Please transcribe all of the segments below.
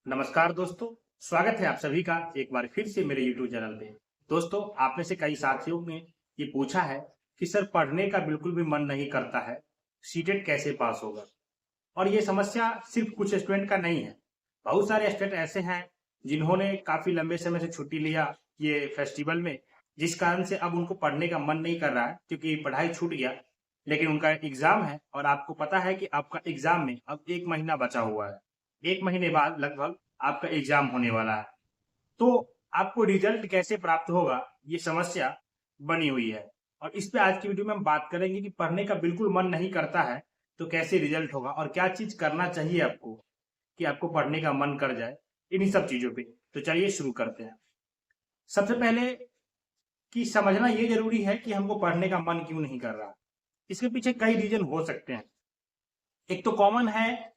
नमस्कार दोस्तों। स्वागत है आप सभी का एक बार फिर से मेरे YouTube चैनल पे। दोस्तों, आप में से कई साथियों ने ये पूछा है कि सर पढ़ने का बिल्कुल भी मन नहीं करता है, सीटेट कैसे पास होगा। और ये समस्या सिर्फ कुछ स्टूडेंट का नहीं है। बहुत सारे स्टूडेंट ऐसे हैं जिन्होंने काफी लंबे समय से छुट्टी लिया ये फेस्टिवल में, जिस कारण से अब उनको पढ़ने का मन नहीं कर रहा है क्योंकि पढ़ाई छूट गया। लेकिन उनका एग्जाम है और आपको पता है कि आपका एग्जाम में अब 1 महीना बचा हुआ है। 1 महीने बाद लगभग आपका एग्जाम होने वाला है। तो आपको रिजल्ट कैसे प्राप्त होगा, ये समस्या बनी हुई है। और इस पे आज की वीडियो में हम बात करेंगे कि पढ़ने का बिल्कुल मन नहीं करता है तो कैसे रिजल्ट होगा और क्या चीज करना चाहिए आपको कि आपको पढ़ने का मन कर जाए, इन्हीं सब चीजों पे। तो चलिए शुरू करते हैं। सबसे पहले कि समझना ये जरूरी है कि हमको पढ़ने का मन क्यों नहीं कर रहा। इसके पीछे कई रीजन हो सकते हैं। एक तो कॉमन है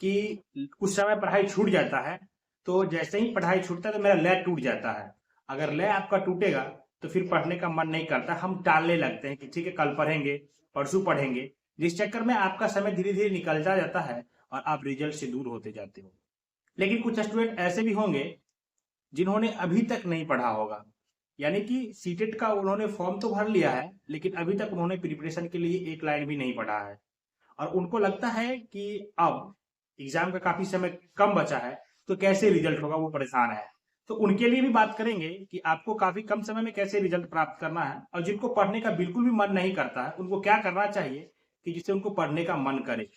कि कुछ समय पढ़ाई छूट जाता है, तो जैसे ही पढ़ाई छूटता है तो मेरा लय टूट जाता है। अगर लय आपका टूटेगा तो फिर पढ़ने का मन नहीं करता, हम टालने लगते हैं कि ठीक है कल पढ़ेंगे, परसों पढ़ेंगे, जिस चक्कर में आपका समय धीरे धीरे निकलता जाता है और आप रिजल्ट से दूर होते जाते हो। लेकिन कुछ स्टूडेंट ऐसे भी होंगे जिन्होंने अभी तक नहीं पढ़ा होगा, यानी कि सीटेट का उन्होंने फॉर्म तो भर लिया है लेकिन अभी तक उन्होंने प्रिपरेशन के लिए एक लाइन भी नहीं पढ़ा है। और उनको लगता है कि अब एग्जाम का काफी समय कम बचा है तो कैसे रिजल्ट होगा, वो परेशान है। तो उनके लिए भी बात करेंगे कि आपको काफी कम समय में कैसे रिजल्ट प्राप्त करना है, और जिनको पढ़ने का बिल्कुल भी मन नहीं करता है उनको क्या करना चाहिए कि जिससे उनको पढ़ने का मन करे,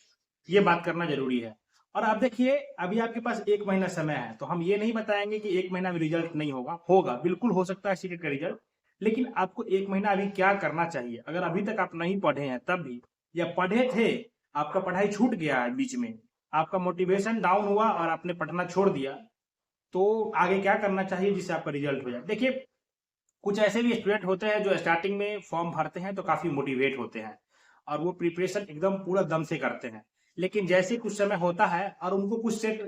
ये बात करना जरूरी है। और आप देखिए, अभी आपके पास 1 महीना समय है, तो हम ये नहीं बताएंगे कि 1 महीना में रिजल्ट नहीं होगा, होगा, बिल्कुल हो सकता है सीटेट का रिजल्ट। लेकिन आपको 1 महीना अभी क्या करना चाहिए, अगर अभी तक आप नहीं पढ़े हैं तब भी, या पढ़े थे, आपका पढ़ाई छूट गया है बीच में, आपका मोटिवेशन डाउन हुआ और आपने पढ़ना छोड़ दिया, तो आगे क्या करना चाहिए जिससे आपका रिजल्ट हो जाए। देखिए, कुछ ऐसे भी स्टूडेंट होते हैं जो स्टार्टिंग में फॉर्म भरते हैं तो काफी मोटिवेट होते हैं और वो प्रिपरेशन एकदम पूरा दम से करते हैं। लेकिन जैसे कुछ समय होता है और उनको कुछ सेट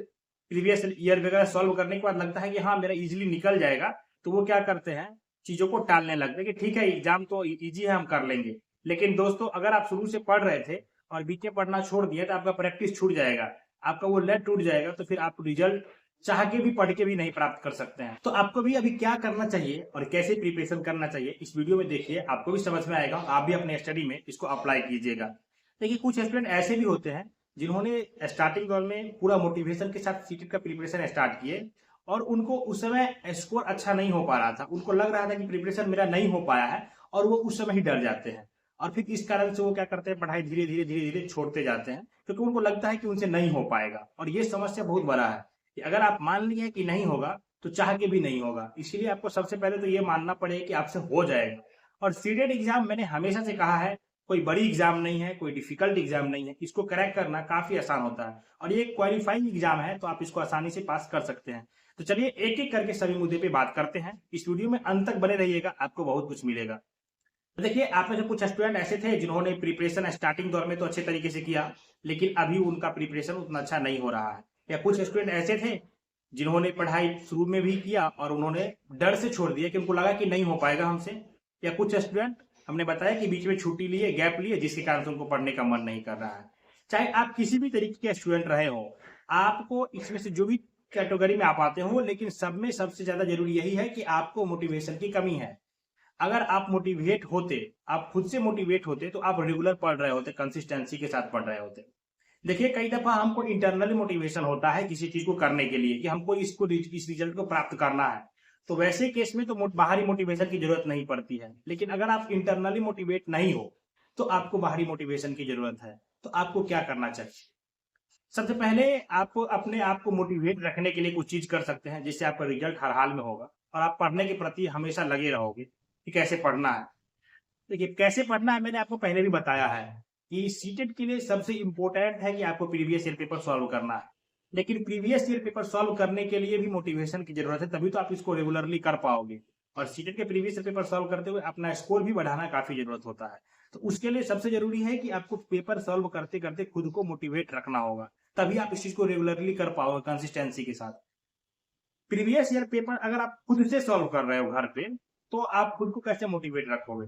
प्रीवियस ईयर वगैरह सॉल्व करने के बाद लगता है कि हाँ मेरा इजीली निकल जाएगा, तो वो क्या करते हैं, चीजों को टालने लगते हैं कि ठीक है एग्जाम तो इजी है, हम कर लेंगे। लेकिन दोस्तों, अगर आप शुरू से पढ़ रहे थे और बीच में पढ़ना छोड़ दिया तो आपका प्रैक्टिस छूट जाएगा, आपका वो लेट टूट जाएगा, तो फिर आप रिजल्ट चाह के भी पढ़ के भी नहीं प्राप्त कर सकते हैं। तो आपको भी अभी क्या करना चाहिए और कैसे प्रिपरेशन करना चाहिए इस वीडियो में देखिए, आपको भी समझ में आएगा, आप भी अपने स्टडी में इसको अप्लाई कीजिएगा। देखिए, कुछ स्टूडेंट ऐसे भी होते हैं जिन्होंने स्टार्टिंग दौर में पूरा मोटिवेशन के साथ सीटेट का प्रिपरेशन स्टार्ट किए और उनको उस समय स्कोर अच्छा नहीं हो पा रहा था, उनको लग रहा था कि प्रिपरेशन मेरा नहीं हो पाया है, और वो उस समय ही डर जाते हैं। और फिर इस कारण से वो क्या करते हैं, पढ़ाई धीरे धीरे धीरे धीरे छोड़ते जाते हैं क्योंकि उनको लगता है कि उनसे नहीं हो पाएगा। और ये समस्या बहुत बड़ा है कि अगर आप मान लिए कि नहीं होगा तो चाह के भी नहीं होगा। इसीलिए आपको सबसे पहले तो ये मानना पड़ेगा कि आपसे हो जाएगा। और सीटेट एग्जाम, मैंने हमेशा से कहा है, कोई बड़ी एग्जाम नहीं है, कोई डिफिकल्ट एग्जाम नहीं है, इसको क्रैक करना काफी आसान होता है और ये क्वालिफाइंग एग्जाम है, तो आप इसको आसानी से पास कर सकते हैं। तो चलिए एक एक करके सभी मुद्दे पे बात करते हैं। इस वीडियो में अंत तक बने रहिएगा, आपको बहुत कुछ मिलेगा। तो देखिए, आप में से कुछ स्टूडेंट ऐसे थे जिन्होंने प्रिपरेशन स्टार्टिंग दौर में तो अच्छे तरीके से किया, लेकिन अभी उनका प्रिपरेशन उतना अच्छा नहीं हो रहा है। या कुछ स्टूडेंट ऐसे थे जिन्होंने पढ़ाई शुरू में भी किया और उन्होंने डर से छोड़ दिया कि उनको लगा कि नहीं हो पाएगा हमसे। या कुछ स्टूडेंट हमने बताया कि बीच में छुट्टी लिए, गैप लिए, जिसके कारण से उनको पढ़ने का मन नहीं कर रहा है। चाहे आप किसी भी तरीके के स्टूडेंट रहे हो, आपको इसमें से जो भी कैटेगरी में आप आते हो, लेकिन सब में सबसे ज्यादा जरूरी यही है कि आपको मोटिवेशन की कमी है। अगर आप मोटिवेट होते, आप खुद से मोटिवेट होते, तो आप रेगुलर पढ़ रहे होते, कंसिस्टेंसी के साथ पढ़ रहे होते। देखिए, कई दफा हमको इंटरनली मोटिवेशन होता है किसी चीज को करने के लिए कि हमको इस रिजल्ट को प्राप्त करना है, तो वैसे केस में तो बाहरी मोटिवेशन की जरूरत नहीं पड़ती है। लेकिन अगर आप इंटरनली मोटिवेट नहीं हो तो आपको बाहरी मोटिवेशन की जरूरत है। तो आपको क्या करना चाहिए, सबसे पहले आप अपने आप को मोटिवेट रखने के लिए कुछ चीज कर सकते हैं जिससे आपका रिजल्ट हर हाल में होगा और आप पढ़ने के प्रति हमेशा लगे रहोगे कि कैसे पढ़ना है। देखिए, कैसे पढ़ना है मैंने आपको पहले भी बताया है कि सीटेट के लिए सबसे इंपॉर्टेंट है कि आपको प्रीवियस ईयर पेपर सॉल्व करना है। लेकिन प्रीवियस ईयर पेपर सॉल्व करने के लिए भी मोटिवेशन की जरूरत है, तभी तो आप इसको रेगुलरली कर पाओगे। और सीटेट के प्रीवियस ईयर पेपर सॉल्व करते हुए अपना स्कोर भी बढ़ाना काफी जरूरत होता है। तो उसके लिए सबसे जरूरी है कि आपको पेपर सॉल्व करते करते खुद को मोटिवेट रखना होगा, तभी आप इस चीज को रेगुलरली कर पाओगे कंसिस्टेंसी के साथ। प्रीवियस ईयर पेपर अगर आप खुद से सॉल्व कर रहे हो घर पे, तो आप खुद को कैसे मोटिवेट रखोगे।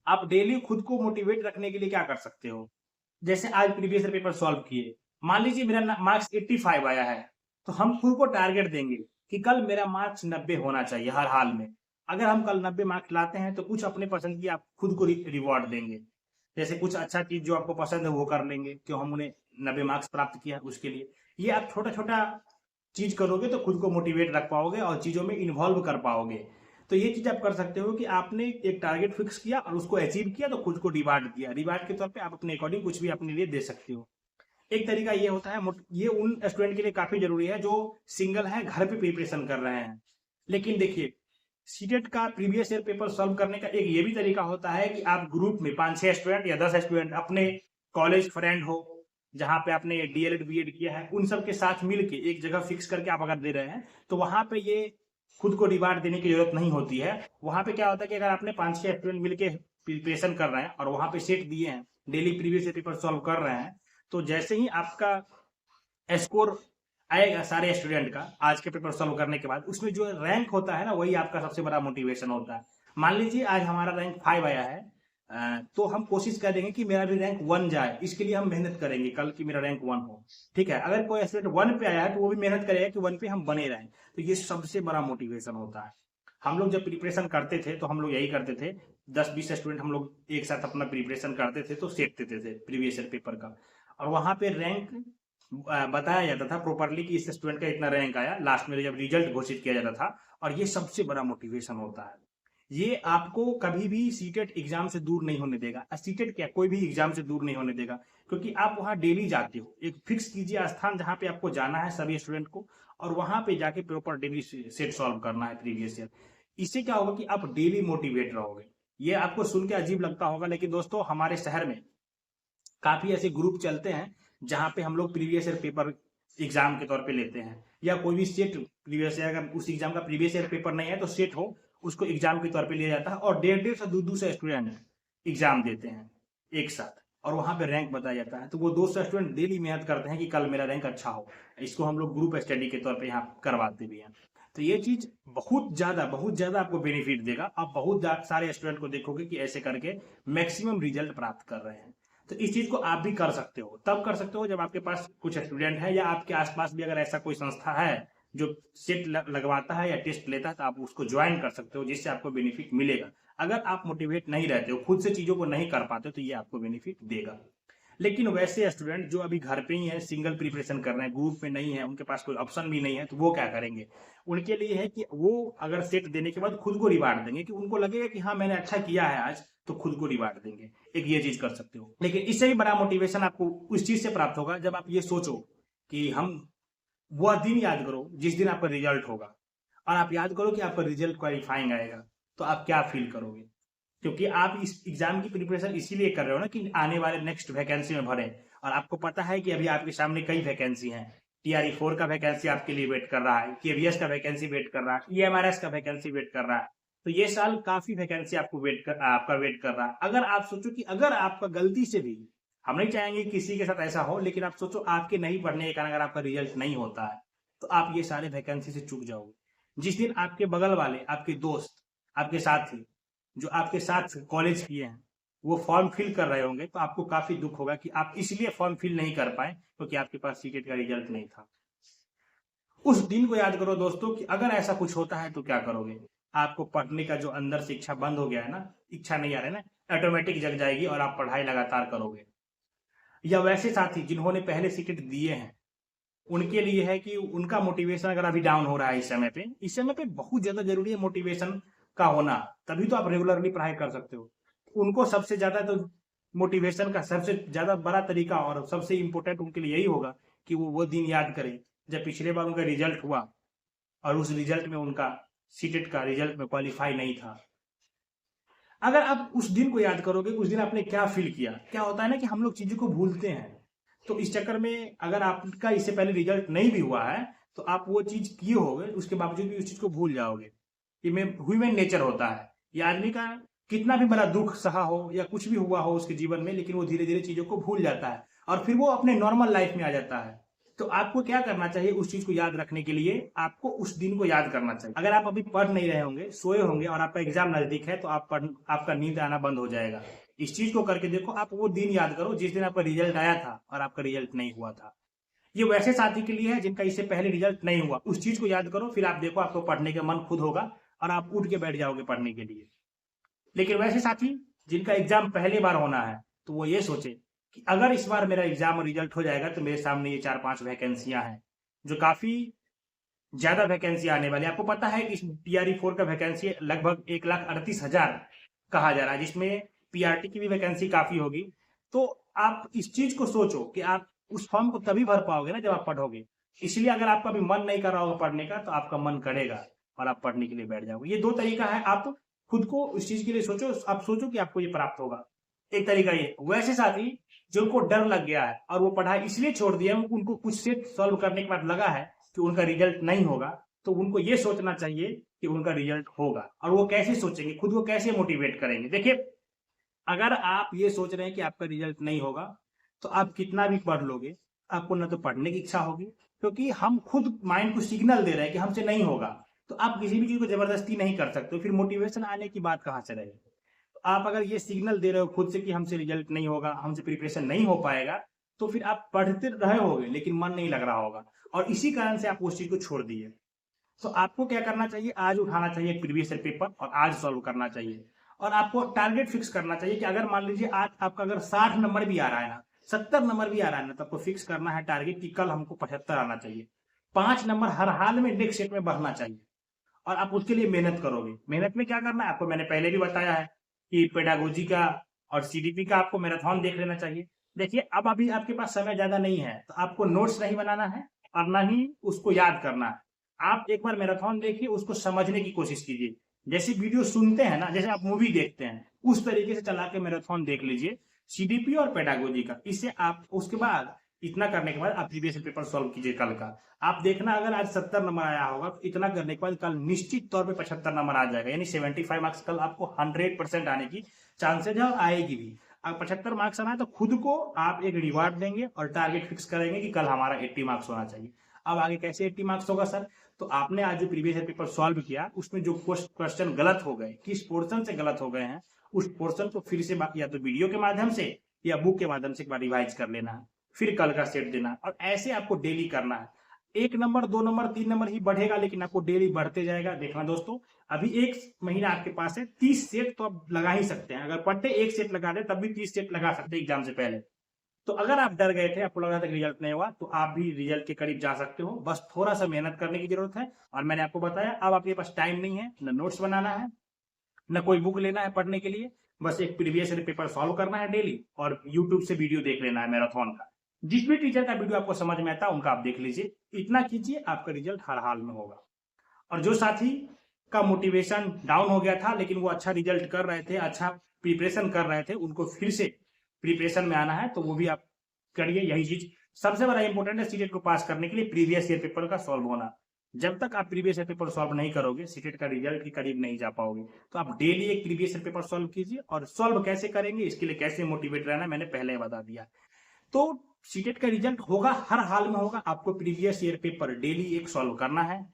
आप डेली खुद को मोटिवेट रखने के लिए क्या कर सकते हो, जैसे आज प्रीवियस पेपर सॉल्व किए, मान लीजिए मेरा मार्क्स 85 आया है, तो हम खुद को टारगेट देंगे कि कल मेरा मार्क्स 90 होना चाहिए हर हाल में। अगर हम कल 90 मार्क्स लाते हैं तो कुछ अपने पसंद की आप खुद को रिवॉर्ड देंगे। जैसे कुछ अच्छा चीज जो आपको पसंद है वो कर लेंगे, क्यों हम उन्हें 90 मार्क्स प्राप्त किया उसके लिए। ये आप छोटा छोटा चीज करोगे तो खुद को मोटिवेट रख पाओगे और चीजों में इन्वॉल्व कर पाओगे। तो ये चीज आप कर सकते हो कि आपने एक टारगेट फिक्स किया और उसको अचीव किया तो खुद को रिवार्ड दिया। रिवार्ड के तौर पे आप अपने अकॉर्डिंग कुछ भी अपने लिए दे सकते हो। एक तरीका ये होता है, ये उन स्टूडेंट के लिए काफी जरूरी है जो सिंगल है, घर पे प्रिपरेशन कर रहे हैं। लेकिन देखिए, सीटेट का प्रीवियस ईयर पेपर सॉल्व करने का एक ये भी तरीका होता है कि आप ग्रुप में 5-6 स्टूडेंट या 10 स्टूडेंट अपने कॉलेज फ्रेंड हो जहां पे आपने डीएलएड बीएड किया है, उन सब के साथ मिलके एक जगह फिक्स करके आप अगर दे रहे हैं तो वहां पे ये खुद को रिवार्ड देने की जरूरत नहीं होती है। वहां पे क्या होता है कि अगर आपने 5-6 स्टूडेंट मिलके प्रिपरेशन कर रहे हैं और वहां पे सेट दिए हैं, daily previous year paper solve कर रहे हैं, तो जैसे ही आपका स्कोर आएगा सारे स्टूडेंट का आज के पेपर सॉल्व करने के बाद, उसमें जो रैंक होता है ना, वही आपका सबसे बड़ा मोटिवेशन होता है। मान लीजिए आज हमारा रैंक 5 आया है, तो हम कोशिश करेंगे कि मेरा भी रैंक 1 जाए, इसके लिए हम मेहनत करेंगे कल की मेरा रैंक 1 हो। ठीक है, अगर कोई स्टूडेंट 1 पे आया है तो वो भी मेहनत करेगा कि 1 पे हम बने रहें। तो ये सबसे बड़ा मोटिवेशन होता है। हम लोग जब प्रिपरेशन करते थे तो हम लोग यही करते थे, 10-20 स्टूडेंट हम लोग एक साथ अपना प्रिपरेशन करते थे तो सेट देते थे प्रीवियस ईयर पेपर का, और वहां पे रैंक बताया जाता था प्रॉपरली कि इस स्टूडेंट का इतना रैंक आया, लास्ट में जब रिजल्ट घोषित किया जाता था। और ये सबसे बड़ा मोटिवेशन होता है। ये आपको कभी भी सीटेट एग्जाम से दूर नहीं होने देगा। सीटेट क्या, कोई भी एग्जाम से दूर नहीं होने देगा, क्योंकि आप वहां डेली जाते हो। एक फिक्स कीजिए स्थान जहां पे आपको जाना है सभी स्टूडेंट को, और वहां पे जाके प्रॉपर डेली सेट सॉल्व करना है प्रीवियस ईयर। इससे क्या होगा कि आप डेली मोटिवेट रहोगे। ये आपको सुन के अजीब लगता होगा, लेकिन दोस्तों हमारे शहर में काफी ऐसे ग्रुप चलते हैं जहां पे हम लोग प्रीवियस ईयर पेपर एग्जाम के तौर पे लेते हैं, या कोई भी सेट प्रीवियस ईयर, अगर उस एग्जाम का प्रीवियस ईयर पेपर नहीं है तो सेट हो, उसको एग्जाम के तौर पे लिया जाता है, और 150-200 स्टूडेंट एग्जाम देते हैं एक साथ, और वहां पे रैंक बताया जाता है। तो वो 200 स्टूडेंट डेली मेहनत करते हैं कि कल मेरा रैंक अच्छा हो। इसको हम लोग ग्रुप स्टडी के तौर पे यहाँ करवाते भी हैं। तो ये चीज बहुत ज्यादा आपको बेनिफिट देगा। आप बहुत सारे स्टूडेंट को देखोगे कि ऐसे करके मैक्सिमम रिजल्ट प्राप्त कर रहे हैं। तो इस चीज को आप भी कर सकते हो, तब कर सकते हो जब आपके पास कुछ स्टूडेंट है, या आपके आसपास भी अगर ऐसा कोई संस्था है जो सेट लगवाता है या टेस्ट लेता है, तो आप उसको ज्वाइन कर सकते हो, जिससे आपको बेनिफिट मिलेगा। अगर आप मोटिवेट नहीं रहते हो, खुद से चीजों को नहीं कर पाते, तो ये आपको बेनिफिट देगा। लेकिन वैसे स्टूडेंट जो अभी घर पे ही है, सिंगल प्रिपरेशन कर रहे हैं, ग्रुप में नहीं है, उनके पास कोई ऑप्शन भी नहीं है, तो वो क्या करेंगे? उनके लिए है कि वो अगर सेट देने के बाद खुद को रिवार्ड देंगे, कि उनको लगेगा कि हाँ मैंने अच्छा किया है आज, तो खुद को रिवार्ड देंगे। एक ये चीज कर सकते हो। लेकिन इससे भी बड़ा मोटिवेशन आपको उस चीज से प्राप्त होगा जब आप ये सोचो कि हम वह दिन याद करो जिस दिन आपका रिजल्ट होगा, और आप याद करो कि आपका रिजल्ट क्वालिफाइंग आएगा, तो आप क्या फील करोगे? क्योंकि आप इस एग्जाम की प्रिपरेशन इसीलिए कर रहे हो ना कि आने वाले नेक्स्ट वैकेंसी में भरें, और आपको पता है कि अभी आपके सामने कई वैकेंसी हैं। टीआरई 4 का वैकेंसी आपके लिए वेट कर रहा है, केवीएस का वैकेंसी वेट कर रहा है, ईएमआरएस का वैकेंसी वेट कर रहा है। तो ये साल काफी वैकेंसी आपको आपका वेट कर रहा है। अगर आप सोचो कि अगर आपका गलती से भी, हम नहीं चाहेंगे किसी के साथ ऐसा हो, लेकिन आप सोचो आपके नहीं पढ़ने के कारण अगर आपका रिजल्ट नहीं होता है, तो आप ये सारे वैकेंसी से चूक जाओगे। जिस दिन आपके बगल वाले, आपके दोस्त, आपके साथी जो आपके साथ कॉलेज किए हैं, वो फॉर्म फिल कर रहे होंगे, तो आपको काफी दुख होगा कि आप इसलिए फॉर्म फिल नहीं कर पाए क्योंकि आपके पास सीटेट का रिजल्ट नहीं था। उस दिन को याद करो दोस्तों कि अगर ऐसा कुछ होता है तो क्या करोगे? आपको पढ़ने का जो अंदर से इच्छा बंद हो गया है ना, इच्छा नहीं आ रहा है ना, ऑटोमेटिक जग जाएगी और आप पढ़ाई लगातार करोगे। या वैसे साथी जिन्होंने पहले सीटेट दिए हैं, उनके लिए है कि उनका मोटिवेशन अगर अभी डाउन हो रहा है इस समय पे बहुत ज्यादा जरूरी है मोटिवेशन का होना, तभी तो आप रेगुलरली पढ़ाई कर सकते हो। उनको सबसे ज्यादा तो मोटिवेशन का सबसे ज्यादा बड़ा तरीका और सबसे इंपॉर्टेंट उनके लिए यही होगा कि वो दिन याद करें जब पिछले बार उनका रिजल्ट हुआ और उस रिजल्ट में उनका सीटेट का रिजल्ट में क्वालिफाई नहीं था। अगर आप उस दिन को याद करोगे, उस दिन आपने क्या फील किया। क्या होता है ना कि हम लोग चीजों को भूलते हैं, तो इस चक्कर में अगर आपका इससे पहले रिजल्ट नहीं भी हुआ है तो आप वो चीज किए होगे, उसके बावजूद भी उस चीज को भूल जाओगे। ये ह्यूमन नेचर होता है। ये आदमी का कितना भी बड़ा दुख सहा हो या कुछ भी हुआ हो उसके जीवन में, लेकिन वो धीरे धीरे चीजों को भूल जाता है और फिर वो अपने नॉर्मल लाइफ में आ जाता है। तो आपको क्या करना चाहिए? उस चीज को याद रखने के लिए आपको उस दिन को याद करना चाहिए। अगर आप अभी पढ़ नहीं रहे होंगे, सोए होंगे और आपका एग्जाम नजदीक है, तो आपका नींद आना बंद हो जाएगा। इस चीज को करके देखो, आप वो दिन याद करो जिस दिन आपका रिजल्ट आया था और आपका रिजल्ट नहीं हुआ था। ये वैसे साथी के लिए है जिनका इससे पहले रिजल्ट नहीं हुआ। उस चीज को याद करो, फिर आप देखो आपको पढ़ने का मन खुद होगा और आप उठ के बैठ जाओगे पढ़ने के लिए। लेकिन वैसे साथी जिनका एग्जाम पहली बार होना है, तो वो ये सोचे कि अगर इस बार मेरा एग्जाम रिजल्ट हो जाएगा तो मेरे सामने ये 4-5 वैकेंसियां हैं, जो काफी ज्यादा वैकेंसी आने वाली है। आपको पता है कि TRE-4 का वैकेंसी लगभग 1,38,000 कहा जा रहा है, जिसमें PRT की भी वैकेंसी काफी होगी। तो आप इस चीज को सोचो कि आप उस फॉर्म को तभी भर पाओगे ना जब आप पढ़ोगे। इसलिए अगर आपका भी मन नहीं कर रहा होगा पढ़ने का, तो आपका मन करेगा और आप पढ़ने के लिए बैठ जाओगे। ये दो तरीका है, आप खुद को उस चीज के लिए सोचो, आप सोचो कि आपको ये प्राप्त होगा। एक तरीका ये। वैसे साथी जिनको डर लग गया है और वो पढ़ाई इसलिए छोड़ दिया, उनको कुछ सेट सॉल्व करने के बाद लगा है कि उनका रिजल्ट नहीं होगा, तो उनको ये सोचना चाहिए कि उनका रिजल्ट होगा। और वो कैसे सोचेंगे, खुद को कैसे मोटिवेट करेंगे? देखिए, अगर आप ये सोच रहे हैं कि आपका रिजल्ट नहीं होगा, तो आप कितना भी पढ़ लोगे, आपको ना तो पढ़ने की इच्छा होगी, क्योंकि हम खुद माइंड को सिग्नल दे रहे हैं कि हमसे नहीं होगा। तो आप किसी भी चीज को जबरदस्ती नहीं कर सकते, फिर मोटिवेशन आने की बात कहां से रहेगी? तो आप अगर ये सिग्नल दे रहे हो खुद से कि हमसे रिजल्ट नहीं होगा, हमसे प्रिपरेशन नहीं हो पाएगा, तो फिर आप पढ़ते रहे होगे लेकिन मन नहीं लग रहा होगा, और इसी कारण से आप उस चीज को छोड़ दिए। तो आपको क्या करना चाहिए? आज उठाना चाहिए प्रीवियस ईयर पेपर और आज सॉल्व करना चाहिए। और आपको टारगेट फिक्स करना चाहिए कि अगर मान लीजिए आज आपका अगर 60 नंबर भी आ रहा है ना, 70 नंबर भी आ रहा है ना, तो आपको फिक्स करना है टारगेट कि कल हमको 75 आना चाहिए। 5 नंबर हर हाल में नेक्स्ट सेट में बढ़ना चाहिए, और आप उसके लिए मेहनत करोगे। मेहनत में क्या करना है आपको मैंने पहले भी बताया है कि पेडागोजी का और CDP का आपको मैराथन देख लेना चाहिए। देखिए, अब अभी आपके पास समय ज्यादा नहीं है, तो आपको नोट्स नहीं बनाना है और ना ही उसको याद करना है। आप एक बार मैराथन देखिए, उसको समझने की कोशिश कीजिए। जैसे वीडियो सुनते हैं ना, जैसे आप मूवी देखते हैं, उस तरीके से चला के मैराथन देख लीजिए CDP और पेडागोजी का। इससे आप उसके बाद इतना करने के बाद आप प्रीवियस पेपर सॉल्व कीजिए कल का। आप देखना, अगर आज 70 नंबर आया होगा, तो इतना करने के बाद कल निश्चित तौर पे 75 नंबर आ जाएगा, यानी 75 मार्क्स कल आपको 100% आने की चांसेज है और आएगी भी। अब 75 मार्क्स आना है तो खुद को आप एक रिवार्ड देंगे और टारगेट फिक्स करेंगे कि कल हमारा 80 मार्क्स होना चाहिए। अब आगे कैसे 80 मार्क्स होगा सर? तो आपने आज जो प्रीवियस पेपर सॉल्व किया, उसमें जो क्वेश्चन गलत हो गए, किस पोर्शन से गलत हो गए हैं, उस पोर्शन को फिर से या तो वीडियो के माध्यम से या बुक के माध्यम से एक बार रिवाइज कर लेना है, फिर कल का सेट देना है। और ऐसे आपको डेली करना है। 1 नंबर 2 नंबर 3 नंबर ही बढ़ेगा, लेकिन आपको डेली बढ़ते जाएगा। देखना दोस्तों, अभी 1 महीना आपके पास है, 30 सेट तो आप लगा ही सकते हैं। अगर पढ़ते 1 सेट लगा दे तब भी 30 सेट लगा सकते हैं एग्जाम से पहले। तो अगर आप डर गए थे, आपको लग रहा था कि रिजल्ट नहीं हुआ, तो आप भी रिजल्ट के करीब जा सकते हो। बस थोड़ा सा मेहनत करने की जरूरत है। और मैंने आपको बताया, अब आपके पास टाइम नहीं है, न नोट्स बनाना है, न कोई बुक लेना है पढ़ने के लिए। बस एक प्रीवियस ईयर पेपर सॉल्व करना है डेली, और यूट्यूब से वीडियो देख लेना है मैराथन का। जिस भी टीचर का वीडियो आपको समझ में आता है उनका आप देख लीजिए। इतना कीजिए, आपका रिजल्ट हर हाल में होगा। और जो साथी का मोटिवेशन डाउन हो गया था, लेकिन वो अच्छा रिजल्ट कर रहे थे, अच्छा प्रिपरेशन कर रहे थे, उनको फिर से प्रिपरेशन में आना है, तो वो भी आप करिए। यही चीज सबसे बड़ा इंपॉर्टेंट है सीटेट को पास करने के लिए, प्रीवियस ईयर पेपर का सॉल्व होना। जब तक आप प्रीवियस ईयर पेपर सॉल्व नहीं करोगे, सीटेट का रिजल्ट के करीब नहीं जा पाओगे। तो आप डेली एक प्रीवियस ईयर पेपर सॉल्व कीजिए, और सॉल्व कैसे करेंगे, इसके लिए कैसे मोटिवेट रहना मैंने पहले ही बता दिया। तो सीटेट का रिजल्ट होगा, हर हाल में होगा। आपको प्रीवियस ईयर पेपर डेली एक सॉल्व करना है,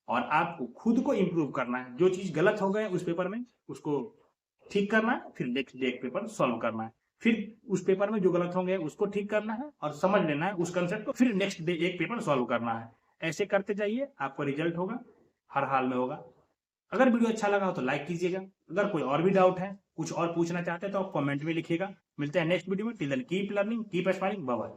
और आपको खुद को इंप्रूव करना है। जो चीज गलत हो गए उस पेपर में, उसको ठीक करना है, फिर नेक्स्ट डे एक पेपर सॉल्व करना है। फिर उस पेपर में जो गलत होंगे उसको ठीक करना है और समझ लेना है उस कंसेप्ट को, फिर नेक्स्ट डे एक पेपर सॉल्व करना है। ऐसे करते जाइए, आपको रिजल्ट होगा, हर हाल में होगा। अगर वीडियो अच्छा लगा हो तो लाइक कीजिएगा। अगर कोई और भी डाउट है, कुछ और पूछना चाहते हैं, तो आप कमेंट में लिखिएगा। मिलते हैं नेक्स्ट वीडियो में। Till then keep learning, keep smiling, bye bye.